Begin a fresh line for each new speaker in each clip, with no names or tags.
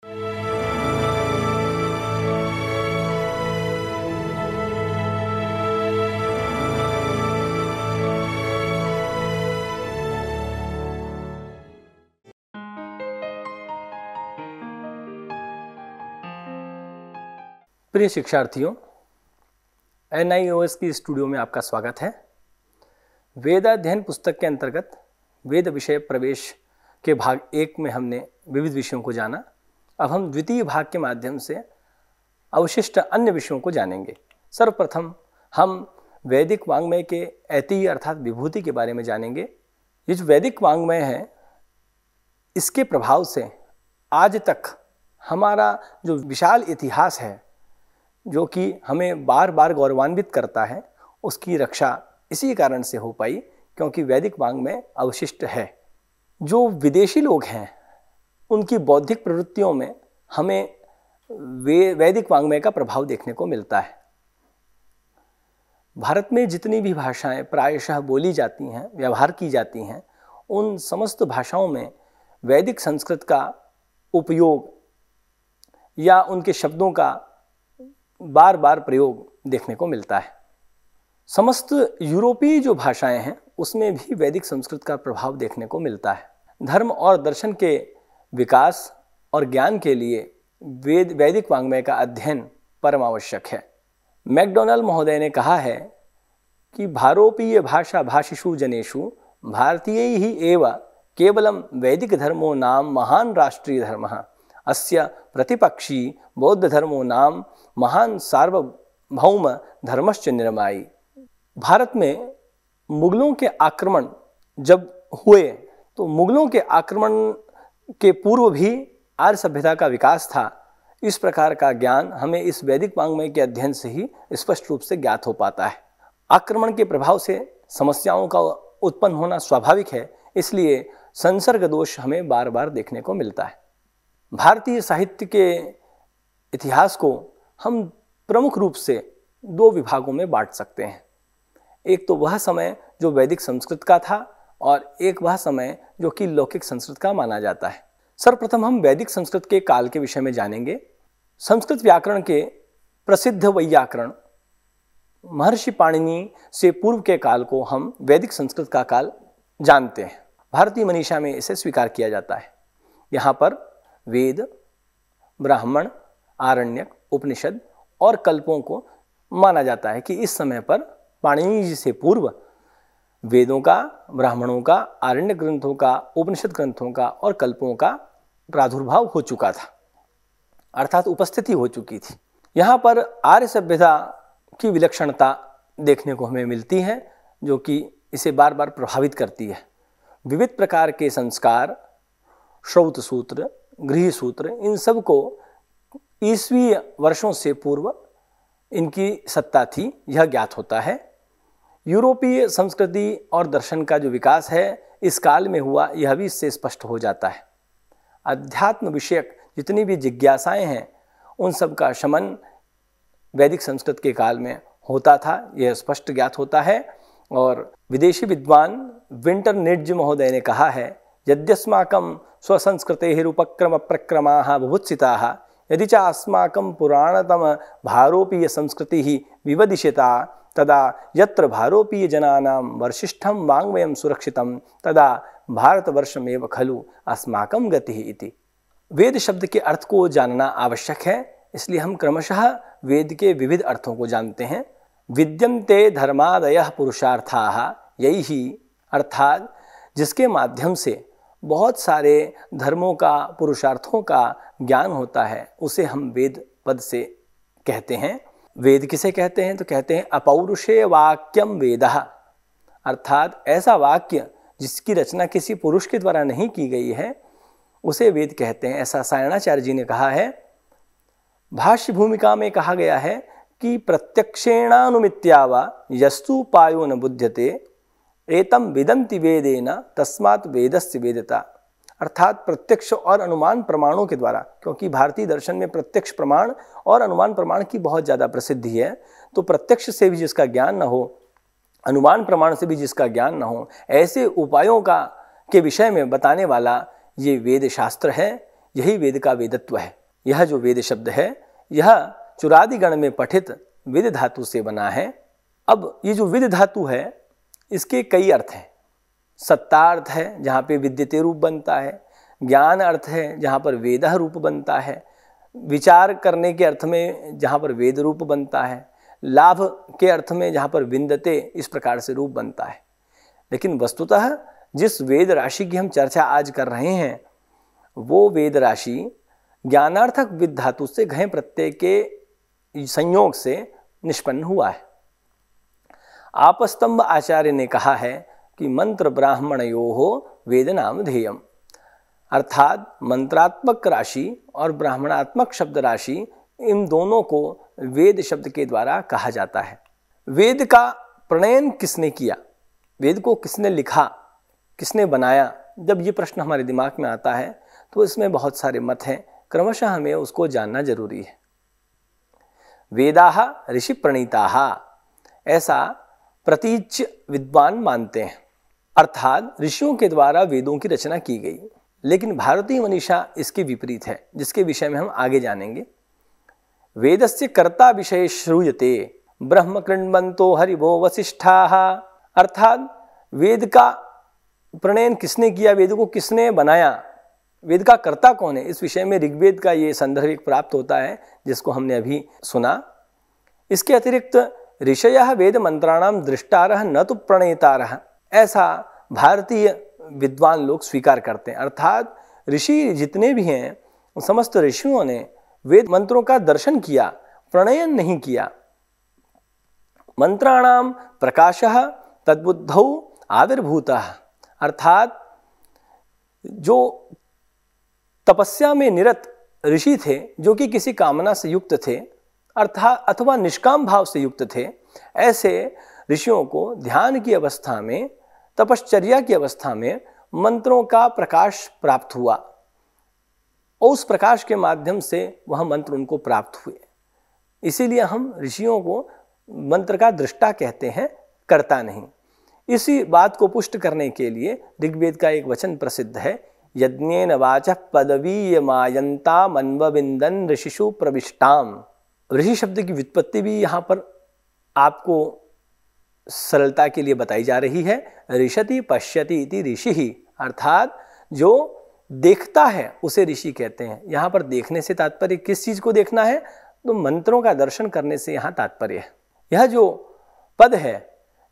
प्रिय शिक्षार्थियों, NIOS की स्टूडियो में आपका स्वागत है। वेदाध्ययन पुस्तक के अंतर्गत वेद विषय प्रवेश के भाग 1 में हमने विविध विषयों को जाना। अब हम द्वितीय भाग के माध्यम से अवशिष्ट अन्य विषयों को जानेंगे। सर्वप्रथम हम वैदिक वाङ्मय के ऐतिह्य अर्थात विभूति के बारे में जानेंगे। ये जो वैदिक वाङ्मय है, इसके प्रभाव से आज तक हमारा जो विशाल इतिहास है, जो कि हमें बार बार गौरवान्वित करता है, उसकी रक्षा इसी कारण से हो पाई क्योंकि वैदिक वाङ्मय अवशिष्ट है। जो विदेशी लोग हैं, उनकी बौद्धिक प्रवृत्तियों में हमें वैदिक वाङ्मय का प्रभाव देखने को मिलता है। भारत में जितनी भी भाषाएं प्रायशः बोली जाती हैं, व्यवहार की जाती हैं, उन समस्त भाषाओं में वैदिक संस्कृत का उपयोग या उनके शब्दों का बार बार प्रयोग देखने को मिलता है। समस्त यूरोपीय जो भाषाएं हैं, उसमें भी वैदिक संस्कृत का प्रभाव देखने को मिलता है। धर्म और दर्शन के विकास और ज्ञान के लिए वैदिक वाङ्मय का अध्ययन परम आवश्यक है। मैकडोनल महोदय ने कहा है कि भारोपीय भाषा भाषिषु जनेषु भारतीय ही एव केवलम वैदिक धर्मो नाम महान राष्ट्रीय धर्मः अस्य प्रतिपक्षी बौद्ध धर्मो नाम महान सार्वभौम धर्मश्च निर्मायी। भारत में मुगलों के आक्रमण जब हुए तो मुगलों के आक्रमण के पूर्व भी आर्य सभ्यता का विकास था। इस प्रकार का ज्ञान हमें इस वैदिक वाङ्मय के अध्ययन से ही स्पष्ट रूप से ज्ञात हो पाता है। आक्रमण के प्रभाव से समस्याओं का उत्पन्न होना स्वाभाविक है, इसलिए संसर्ग दोष हमें बार बार देखने को मिलता है। भारतीय साहित्य के इतिहास को हम प्रमुख रूप से 2 विभागों में बांट सकते हैं। एक तो वह समय जो वैदिक संस्कृत का था और एक वह समय जो कि लौकिक संस्कृत का माना जाता है। सर्वप्रथम हम वैदिक संस्कृत के काल के विषय में जानेंगे। संस्कृत व्याकरण के प्रसिद्ध वैयाकरण महर्षि पाणिनि से पूर्व के काल को हम वैदिक संस्कृत का काल जानते हैं। भारतीय मनीषा में इसे स्वीकार किया जाता है। यहाँ पर वेद, ब्राह्मण, आरण्यक, उपनिषद और कल्पों को माना जाता है कि इस समय पर पाणिनि जी से पूर्व वेदों का, ब्राह्मणों का, आरण्य ग्रंथों का, उपनिषद ग्रंथों का और कल्पों का प्रादुर्भाव हो चुका था, अर्थात उपस्थिति हो चुकी थी। यहाँ पर आर्य सभ्यता की विलक्षणता देखने को हमें मिलती है, जो कि इसे बार बार प्रभावित करती है। विविध प्रकार के संस्कार, श्रौत सूत्र, गृह सूत्र, इन सब को ईसवी वर्षों से पूर्व इनकी सत्ता थी, यह ज्ञात होता है। यूरोपीय संस्कृति और दर्शन का जो विकास है इस काल में हुआ, यह भी इससे स्पष्ट हो जाता है। अध्यात्म विषयक जितनी भी जिज्ञासाएं हैं, उन सब का शमन वैदिक संस्कृत के काल में होता था, यह स्पष्ट ज्ञात होता है। और विदेशी विद्वान विंटरनिट्ज महोदय ने कहा है, यद्यस्माकं स्वसंस्कृतेरुपक्रम प्रक्रमाः बुभुत्सिताः यदि च अस्माकं पुराणतम भारोपीय संस्कृतिः विवदिष्यता तदा यत्र भारोपीय जनानां वर्षिष्ठं वाङ्मयं सुरक्षितं तदा भारतवर्षमेव खलु अस्माकं गतिः इति। वेद शब्द के अर्थ को जानना आवश्यक है, इसलिए हम क्रमशः वेद के विविध अर्थों को जानते हैं। विद्यन्ते धर्मादयः पुरुषार्थाः यैहि, अर्थात जिसके माध्यम से बहुत सारे धर्मों का, पुरुषार्थों का ज्ञान होता है, उसे हम वेद पद से कहते हैं। वेद किसे कहते हैं? तो कहते हैं अपौरुषे वाक्यम वेदः, अर्थात ऐसा वाक्य जिसकी रचना किसी पुरुष के द्वारा नहीं की गई है, उसे वेद कहते हैं। ऐसा सायणाचार्य जी ने कहा है। भाष्य भूमिका में कहा गया है कि प्रत्यक्षेणानुमित्या वा यस्तु पायो न बुध्यते एतम वेदन्ति वेदेन तस्मात् वेदस्य वेदता, अर्थात प्रत्यक्ष और अनुमान प्रमाणों के द्वारा, क्योंकि भारतीय दर्शन में प्रत्यक्ष प्रमाण और अनुमान प्रमाण की बहुत ज़्यादा प्रसिद्धि है, तो प्रत्यक्ष से भी जिसका ज्ञान न हो, अनुमान प्रमाण से भी जिसका ज्ञान न हो, ऐसे उपायों का के विषय में बताने वाला ये वेद शास्त्र है। यही वेद का वेदत्व है। यह जो वेद शब्द है यह चुरादि गण में पठित विद धातु से बना है। अब ये जो विद धातु है इसके कई अर्थ हैं। सत्ता अर्थ है जहाँ पे विद्यते रूप बनता है, ज्ञान अर्थ है जहाँ पर वेदः रूप बनता है, विचार करने के अर्थ में जहाँ पर वेद रूप बनता है, लाभ के अर्थ में जहाँ पर विन्दते इस प्रकार से रूप बनता है। लेकिन वस्तुतः जिस वेद राशि की हम चर्चा आज कर रहे हैं वो वेद राशि ज्ञानार्थक विद धातु से घय प्रत्यय के संयोग से निष्पन्न हुआ है। आपस्तंभ आचार्य ने कहा है कि मंत्र ब्राह्मणयोः वेद नामधेयम्, अर्थात मंत्रात्मक राशि और ब्राह्मणात्मक शब्द राशि इन दोनों को वेद शब्द के द्वारा कहा जाता है। वेद का प्रणयन किसने किया, वेद को किसने लिखा, किसने बनाया, जब ये प्रश्न हमारे दिमाग में आता है तो इसमें बहुत सारे मत हैं, क्रमशः हमें उसको जानना जरूरी है। वेदाः ऋषि प्रणीताः ऐसा प्रतीच्य विद्वान मानते हैं, अर्थात ऋषियों के द्वारा वेदों की रचना की गई। लेकिन भारतीय मनीषा इसके विपरीत है, जिसके विषय में हम आगे जानेंगे। वेदस्य कर्ता विषय श्रूयते ब्रह्म कृण्वन्तो हरिवो वसिष्ठाः, अर्थात वेद का प्रणयन किसने किया, वेद को किसने बनाया, वेद का कर्ता कौन है, इस विषय में ऋग्वेद का ये संदर्भ एक प्राप्त होता है जिसको हमने अभी सुना। इसके अतिरिक्त ऋषयः वेद मंत्राणाम दृष्टारः न तो प्रणेतारः, ऐसा भारतीय विद्वान लोग स्वीकार करते हैं। अर्थात ऋषि जितने भी हैं समस्त ऋषियों ने वेद मंत्रों का दर्शन किया, प्रणयन नहीं किया। मंत्राणाम प्रकाशः तद्बुद्धौ आविर्भूतः, अर्थात जो तपस्या में निरत ऋषि थे, जो कि किसी कामना से युक्त थे अर्थात अथवा निष्काम भाव से युक्त थे, ऐसे ऋषियों को ध्यान की अवस्था में, तपश्चर्या की अवस्था में मंत्रों का प्रकाश प्राप्त हुआ और उस प्रकाश के माध्यम से वह मंत्र उनको प्राप्त हुए। इसीलिए हम ऋषियों को मंत्र का दृष्टा कहते हैं, कर्ता नहीं। इसी बात को पुष्ट करने के लिए ऋग्वेद का एक वचन प्रसिद्ध है, यज्ञेन वाचः पदवीयमायन्ता मन्वविन्दन् ऋषिषु प्रविष्टाम। ऋषि शब्द की व्युत्पत्ति भी यहाँ पर आपको सरलता के लिए बताई जा रही है। ऋषति पश्यति इति ऋषिः, अर्थात जो देखता है उसे ऋषि कहते हैं। यहाँ पर देखने से तात्पर्य किस चीज को देखना है, तो मंत्रों का दर्शन करने से यहाँ तात्पर्य है। यह जो पद है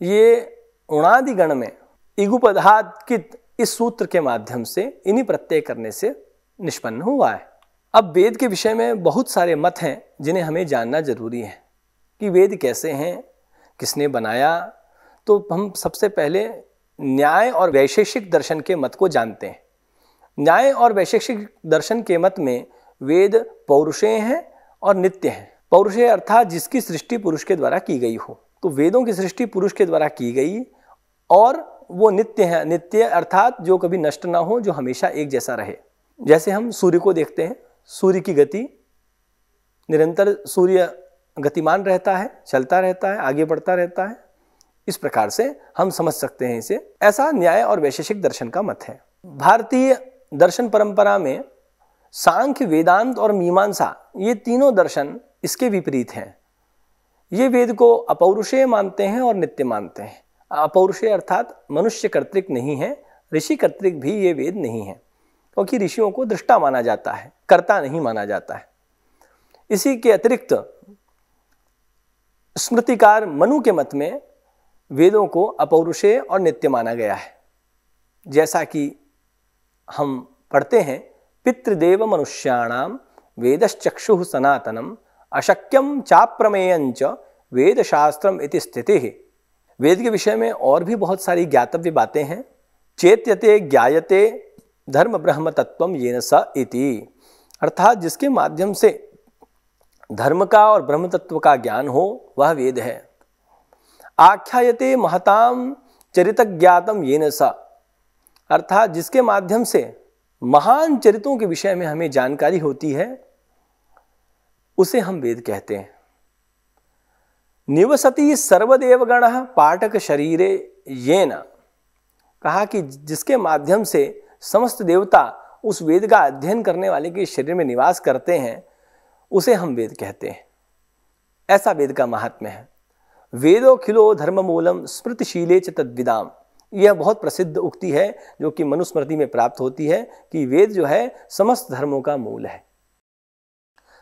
ये उणादि गण में इगुपधात् कित इस सूत्र के माध्यम से इन्हीं प्रत्यय करने से निष्पन्न हुआ है। अब वेद के विषय में बहुत सारे मत हैं जिन्हें हमें जानना जरूरी है कि वेद कैसे हैं, किसने बनाया। तो हम सबसे पहले न्याय और वैशेषिक दर्शन के मत को जानते हैं। न्याय और वैशेषिक दर्शन के मत में वेद पौरुषेय हैं और नित्य हैं। पौरुषेय अर्थात जिसकी सृष्टि पुरुष के द्वारा की गई हो, तो वेदों की सृष्टि पुरुष के द्वारा की गई और वो नित्य है। नित्य अर्थात जो कभी नष्ट ना हो, जो हमेशा एक जैसा रहे। जैसे हम सूर्य को देखते हैं, सूर्य की गति निरंतर, सूर्य गतिमान रहता है, चलता रहता है, आगे बढ़ता रहता है। इस प्रकार से हम समझ सकते हैं इसे। ऐसा न्याय और वैशेषिक दर्शन का मत है। भारतीय दर्शन परंपरा में सांख्य, वेदांत और मीमांसा ये तीनों दर्शन इसके विपरीत हैं। ये वेद को अपौरुषेय मानते हैं और नित्य मानते हैं। अपौरुषेय अर्थात मनुष्य कर्तृक नहीं है, ऋषि कर्तृक भी ये वेद नहीं है, क्योंकि ऋषियों को दृष्टा माना जाता है, कर्ता नहीं माना जाता है। इसी के अतिरिक्त स्मृतिकार मनु के मत में वेदों को अपौरुषेय और नित्य माना गया है। जैसा कि हम पढ़ते हैं, पितृदेव मनुष्याणाम वेदश्चक्षुः सनातनम अशक्यम चाप्रमेयञ्च वेदशास्त्रम इति स्थितिः। वेद के विषय में और भी बहुत सारी ज्ञातव्य बातें हैं। चेत्यते ज्ञायते धर्म ब्रह्म तत्वम येन स इति, अर्थात जिसके माध्यम से धर्म का और ब्रह्म तत्व का ज्ञान हो वह वेद है। आख्यायते महताम चरित ज्ञातम येन स, अर्थात जिसके माध्यम से महान चरितों के विषय में हमें जानकारी होती है उसे हम वेद कहते हैं। निवसति सर्वदेवगणः पाठक शरीरे येन, कहा कि जिसके माध्यम से समस्त देवता उस वेद का अध्ययन करने वाले के शरीर में निवास करते हैं, उसे हम वेद कहते हैं। ऐसा वेद का महात्म्य है। वेदोखिलो धर्ममूलम स्मृतिशीले च तद्विदाम, यह बहुत प्रसिद्ध उक्ति है जो कि मनुस्मृति में प्राप्त होती है कि वेद जो है समस्त धर्मों का मूल है।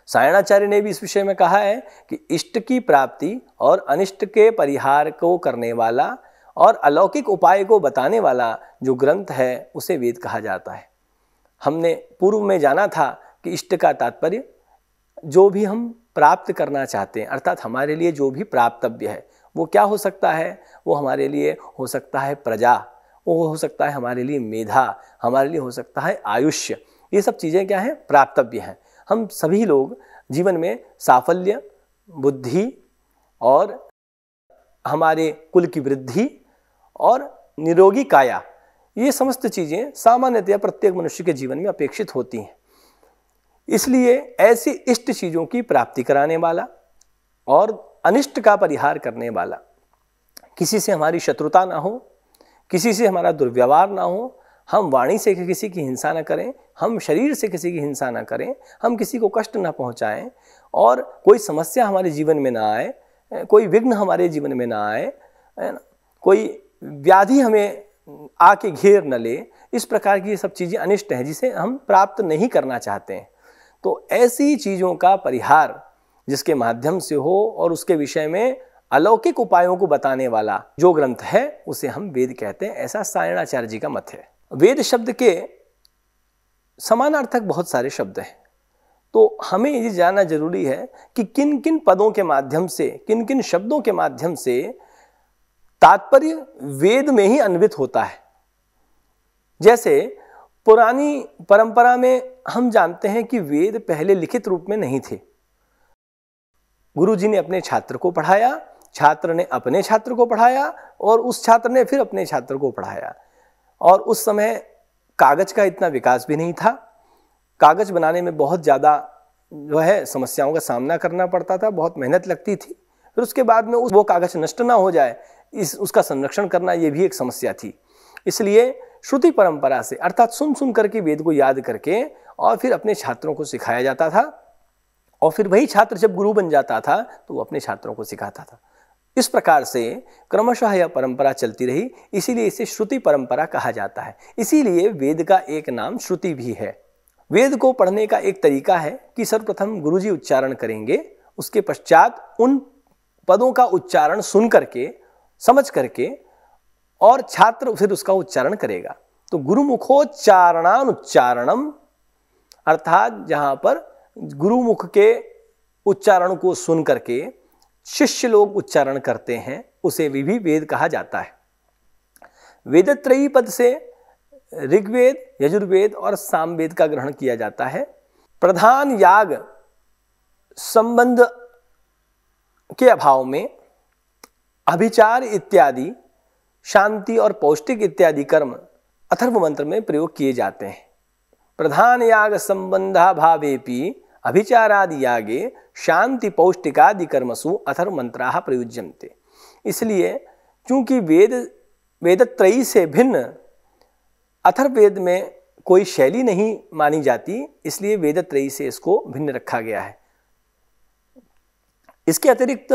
सायणाचार्य ने भी इस विषय में कहा है कि इष्ट की प्राप्ति और अनिष्ट के परिहार को करने वाला और अलौकिक उपाय को बताने वाला जो ग्रंथ है उसे वेद कहा जाता है। हमने पूर्व में जाना था कि इष्ट का तात्पर्य जो भी हम प्राप्त करना चाहते हैं, अर्थात हमारे लिए जो भी प्राप्तव्य है, वो क्या हो सकता है? वो हमारे लिए हो सकता है प्रजा, वो हो सकता है हमारे लिए मेधा, हमारे लिए हो सकता है आयुष्य। ये सब चीज़ें क्या हैं? प्राप्तव्य हैं। हम सभी लोग जीवन में साफल्य, बुद्धि और हमारे कुल की वृद्धि और निरोगी काया, ये समस्त चीज़ें सामान्यतया प्रत्येक मनुष्य के जीवन में अपेक्षित होती हैं। इसलिए ऐसी इष्ट चीज़ों की प्राप्ति कराने वाला और अनिष्ट का परिहार करने वाला, किसी से हमारी शत्रुता ना हो, किसी से हमारा दुर्व्यवहार ना हो, हम वाणी से किसी की हिंसा न करें, हम शरीर से किसी की हिंसा न करें, हम किसी को कष्ट न पहुंचाएं और कोई समस्या हमारे जीवन में ना आए, कोई विघ्न हमारे जीवन में ना आए, कोई व्याधि हमें आके घेर न ले। इस प्रकार की ये सब चीज़ें अनिष्ट हैं जिसे हम प्राप्त नहीं करना चाहते हैं। तो ऐसी चीज़ों का परिहार जिसके माध्यम से हो और उसके विषय में अलौकिक उपायों को बताने वाला जो ग्रंथ है उसे हम वेद कहते हैं, ऐसा सायणाचार्य जी का मत है। वेद शब्द के समानार्थक बहुत सारे शब्द हैं, तो हमें ये जानना जरूरी है कि किन किन पदों के माध्यम से, किन किन शब्दों के माध्यम से तात्पर्य वेद में ही अन्वित होता है। जैसे पुरानी परंपरा में हम जानते हैं कि वेद पहले लिखित रूप में नहीं थे। गुरुजी ने अपने छात्र को पढ़ाया, छात्र ने अपने छात्र को पढ़ाया और उस छात्र ने फिर अपने छात्र को पढ़ाया। और उस समय कागज का इतना विकास भी नहीं था। कागज बनाने में बहुत ज़्यादा जो है समस्याओं का सामना करना पड़ता था, बहुत मेहनत लगती थी। फिर उसके बाद में वो कागज नष्ट ना हो जाए, उसका संरक्षण करना ये भी एक समस्या थी। इसलिए श्रुति परंपरा से, अर्थात सुन सुन करके वेद को याद करके और फिर अपने छात्रों को सिखाया जाता था, और फिर वही छात्र जब गुरु बन जाता था तो वो अपने छात्रों को सिखाता था। इस प्रकार से क्रमशः यह परंपरा चलती रही, इसीलिए इसे श्रुति परंपरा कहा जाता है। इसीलिए वेद का एक नाम श्रुति भी है। वेद को पढ़ने का एक तरीका है कि सर्वप्रथम गुरुजी उच्चारण करेंगे, उसके पश्चात उन पदों का उच्चारण सुन करके, समझ करके, और छात्र फिर उसका उच्चारण करेगा। तो गुरुमुखोच्चारणानुच्चारणम, अर्थात जहां पर गुरुमुख के उच्चारण को सुन करके शिष्य लोग उच्चारण करते हैं, उसे भी वेद कहा जाता है। वेदत्रयी पद से ऋग्वेद, यजुर्वेद और सामवेद का ग्रहण किया जाता है। प्रधान याग संबंध के अभाव में अभिचार इत्यादि, शांति और पौष्टिक इत्यादि कर्म अथर्व मंत्र में प्रयोग किए जाते हैं। प्रधान याग संबंधा भावेपि अभिचारादि यागे शांति पौष्टिकादि कर्मसु अथर्व मंत्राः प्रयुज्यन्ते। इसलिए चूंकि वेदत्रयी से भिन्न अथर्ववेद में कोई शैली नहीं मानी जाती, इसलिए वेदत्रयी से इसको भिन्न रखा गया है। इसके अतिरिक्त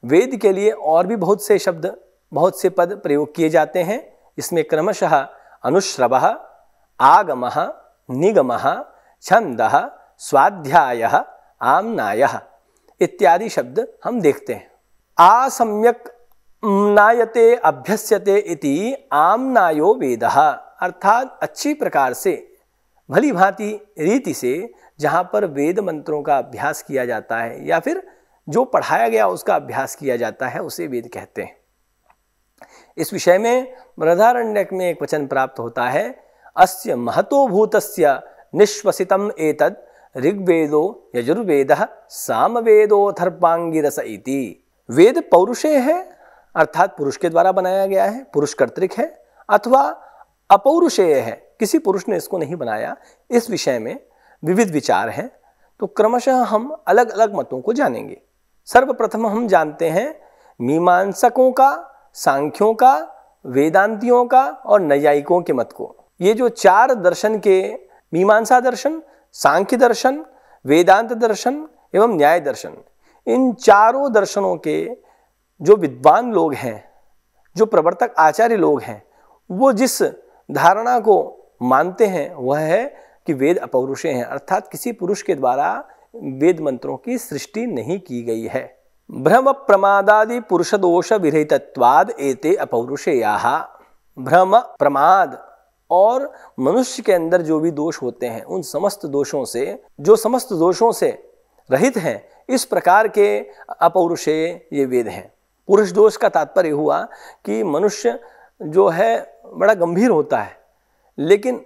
वेद के लिए और भी बहुत से शब्द, बहुत से पद प्रयोग किए जाते हैं। इसमें क्रमशः अनुश्रवः, आगमः, निगमः, छन्दः, स्वाध्यायः, आम्नायः इत्यादि शब्द हम देखते हैं। आसम्यक नायते अभ्यस्यते इति आम्नायो वेदः, अर्थात अच्छी प्रकार से, भली भांति रीति से जहाँ पर वेद मंत्रों का अभ्यास किया जाता है या फिर जो पढ़ाया गया उसका अभ्यास किया जाता है, उसे वेद कहते हैं। इस विषय में बृहदारण्यक में एक वचन प्राप्त होता है, अस्य महतो भूतस्य निश्वसितम एतद् ऋग्वेदो यजुर्वेदः सामवेदोऽथर्वांगिरस इति। वेद पौरुषेय है, अर्थात पुरुष के द्वारा बनाया गया है, पुरुष कर्तृक है, अथवा अपौरुषेय है, किसी पुरुष ने इसको नहीं बनाया। इस विषय में विविध विचार हैं, तो क्रमशः हम अलग अलग मतों को जानेंगे। सर्वप्रथम हम जानते हैं मीमांसकों का, सांख्यों का, वेदांतियों का और नैयायिकों के मत को। ये जो चार दर्शन के मीमांसा दर्शन, सांख्य दर्शन, वेदांत दर्शन एवं न्याय दर्शन, इन चारों दर्शनों के जो विद्वान लोग हैं, जो प्रवर्तक आचार्य लोग हैं, वो जिस धारणा को मानते हैं वह है कि वेद अपौरुषेय हैं, अर्थात किसी पुरुष के द्वारा वेद मंत्रों की सृष्टि नहीं की गई है। भ्रम प्रमादादि पुरुष दोष विरहितत्वाद एते अपौरुषेयाः। भ्रम, प्रमाद और मनुष्य के अंदर जो भी दोष होते हैं उन समस्त दोषों से, जो समस्त दोषों से रहित हैं, इस प्रकार के अपौरुषेय ये वेद हैं। पुरुष दोष का तात्पर्य हुआ कि मनुष्य जो है बड़ा गंभीर होता है, लेकिन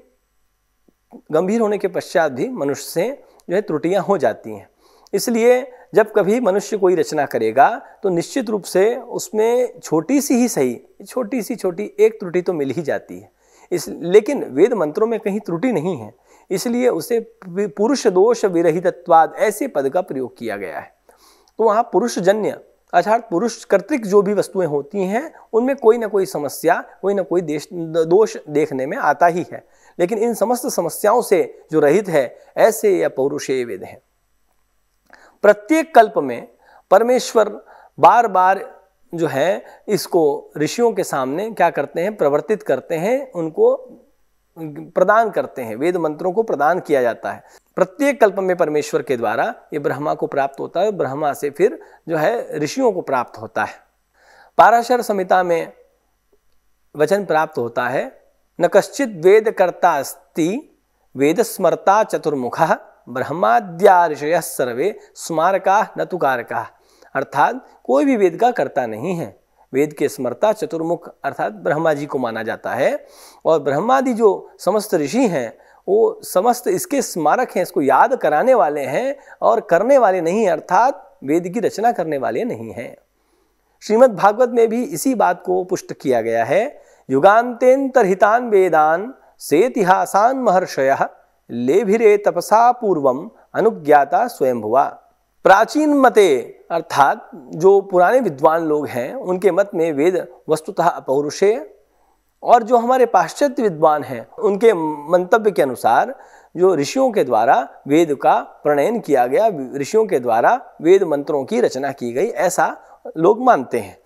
गंभीर होने के पश्चात भी मनुष्य से जो है त्रुटियां हो जाती हैं। इसलिए जब कभी मनुष्य कोई रचना करेगा तो निश्चित रूप से उसमें छोटी सी ही सही, छोटी एक त्रुटि तो मिल ही जाती है। लेकिन वेद मंत्रों में कहीं त्रुटि नहीं है, इसलिए उसे पुरुष दोष विरहितत्वाद ऐसे पद का प्रयोग किया गया है। तो वहाँ पुरुषजन्य अर्थात पुरुष कर्तृक जो भी वस्तुएं होती हैं उनमें कोई ना कोई समस्या, कोई ना कोई दोष देखने में आता ही है, लेकिन इन समस्त समस्याओं से जो रहित है ऐसे यह पौरुषेय वेद हैं। प्रत्येक कल्प में परमेश्वर बार बार जो है इसको ऋषियों के सामने क्या करते हैं, प्रवर्तित करते हैं, उनको प्रदान करते हैं, वेद मंत्रों को प्रदान किया जाता है। प्रत्येक कल्प में परमेश्वर के द्वारा ये ब्रह्मा को प्राप्त होता है, ब्रह्मा से फिर जो है ऋषियों को प्राप्त होता है। पाराशर संहिता में वचन प्राप्त होता है, न कश्चित वेद कर्ता अस्ति वेद स्मर्ता चतुर्मुखः ब्रह्माद्या ऋषयः सर्वे स्मारका न तु कारकाः। अर्थात कोई भी वेद का कर्ता नहीं है, वेद के स्मर्ता चतुर्मुख अर्थात ब्रह्मा जी को माना जाता है, और ब्रह्मादि जो समस्त ऋषि हैं वो समस्त इसके स्मारक हैं, इसको याद कराने वाले हैं और करने वाले नहीं, अर्थात वेद की रचना करने वाले नहीं हैं। श्रीमद् भागवत में भी इसी बात को पुष्ट किया गया है। युगान्तेन्तरहितान् वेदान् सेतिहासान् महर्षयः लेभिरे तपसा पूर्वम अनुज्ञाता स्वयंभुवा। प्राचीन मते अर्थात जो पुराने विद्वान लोग हैं उनके मत में वेद वस्तुतः अपौरुषेय, और जो हमारे पाश्चात्य विद्वान हैं उनके मंतव्य के अनुसार जो ऋषियों के द्वारा वेद का प्रणयन किया गया, ऋषियों के द्वारा वेद मंत्रों की रचना की गई, ऐसा लोग मानते हैं।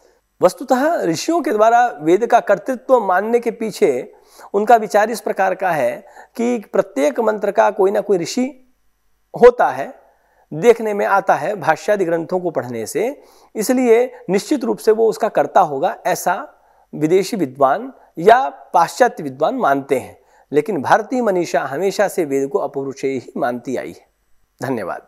वस्तुतः ऋषियों के द्वारा वेद का कर्तृत्व मानने के पीछे उनका विचार इस प्रकार का है कि प्रत्येक मंत्र का कोई ना कोई ऋषि होता है, देखने में आता है भाष्यादि ग्रंथों को पढ़ने से, इसलिए निश्चित रूप से वो उसका कर्ता होगा, ऐसा विदेशी विद्वान या पाश्चात्य विद्वान मानते हैं। लेकिन भारतीय मनीषा हमेशा से वेद को अपौरुषेय ही मानती आई है। धन्यवाद।